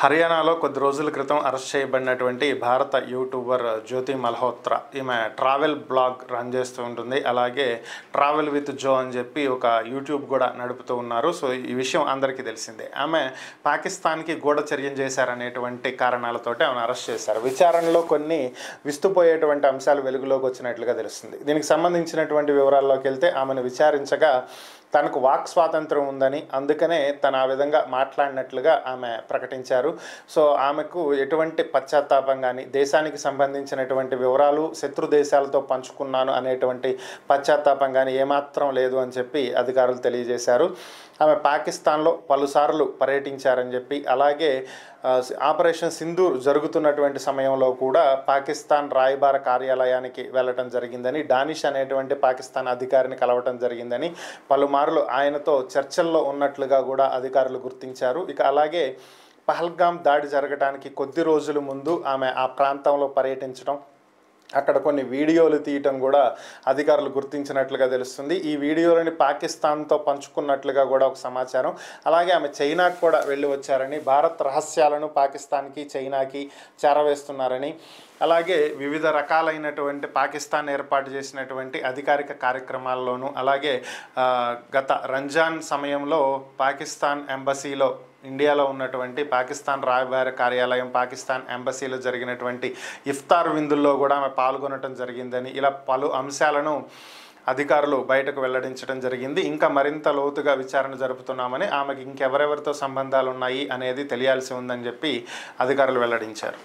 హర్యానాలో కొద్ది రోజుల క్రితం అరెస్ట్ చేయబడినటువంటి భారత యూట్యూబర్ జ్యోతి మల్హోత్రా ఈమె ట్రావెల్ బ్లాగ్ రన్ చేస్తూ ఉంటుంది. అలాగే ట్రావెల్ విత్ జో అని చెప్పి ఒక యూట్యూబ్ కూడా నడుపుతూ ఉన్నారు. సో ఈ విషయం అందరికీ తెలిసిందే. ఆమె పాకిస్తాన్కి గూఢచర్యం చేశారనేటువంటి కారణాలతోటి ఆమెను అరెస్ట్ చేశారు. విచారణలో కొన్ని విస్తుపోయేటువంటి అంశాలు వెలుగులోకి వచ్చినట్లుగా తెలుస్తుంది. దీనికి సంబంధించినటువంటి వివరాల్లోకి వెళ్తే ఆమెను విచారించగా తనకు వాక్ స్వాతంత్రం ఉందని, అందుకనే తను ఆ విధంగా మాట్లాడినట్లుగా ఆమె ప్రకటించారు. సో ఆమెకు ఎటువంటి పశ్చాత్తాపం కానీ, దేశానికి సంబంధించినటువంటి వివరాలు శత్రు దేశాలతో పంచుకున్నాను అనేటువంటి పశ్చాత్తాపం కానీ ఏమాత్రం లేదు అని చెప్పి అధికారులు తెలియజేశారు. ఆమె పాకిస్తాన్లో పలుసార్లు పర్యటించారని చెప్పి, అలాగే ఆపరేషన్ సింధూర్ జరుగుతున్నటువంటి సమయంలో కూడా పాకిస్తాన్ రాయబార కార్యాలయానికి వెళ్ళటం జరిగిందని, డానిష్ అనేటువంటి పాకిస్తాన్ అధికారిని కలవటం జరిగిందని, పలుమార్లు ఆయనతో చర్చల్లో ఉన్నట్లుగా కూడా అధికారులు గుర్తించారు. ఇక అలాగే పహల్గామ్ దాడి జరగడానికి కొద్ది రోజుల ముందు ఆమె ఆ ప్రాంతంలో పర్యటించడం, అక్కడ కొన్ని వీడియోలు తీయటం కూడా అధికారులు గుర్తించినట్లుగా తెలుస్తుంది. ఈ వీడియోలని పాకిస్తాన్తో పంచుకున్నట్లుగా కూడా ఒక సమాచారం. అలాగే ఆమె చైనాకు కూడా వెళ్ళి వచ్చారని, భారత్ రహస్యాలను పాకిస్తాన్కి చైనాకి చేరవేస్తున్నారని, అలాగే వివిధ రకాలైనటువంటి పాకిస్తాన్ ఏర్పాటు చేసినటువంటి అధికారిక కార్యక్రమాల్లోనూ, అలాగే గత రంజాన్ సమయంలో పాకిస్తాన్ ఎంబసీలో, ఇండియాలో ఉన్నటువంటి పాకిస్తాన్ రాయబార కార్యాలయం పాకిస్తాన్ ఎంబసీలో జరిగినటువంటి ఇఫ్తార్ విందుల్లో కూడా ఆమె పాల్గొనడం జరిగిందని, ఇలా పలు అంశాలను అధికారులు బయటకు వెల్లడించడం జరిగింది. ఇంకా మరింత లోతుగా విచారణ జరుపుతున్నామని, ఆమెకి ఇంకెవరెవరితో సంబంధాలు ఉన్నాయి అనేది తెలియాల్సి ఉందని చెప్పి అధికారులు వెల్లడించారు.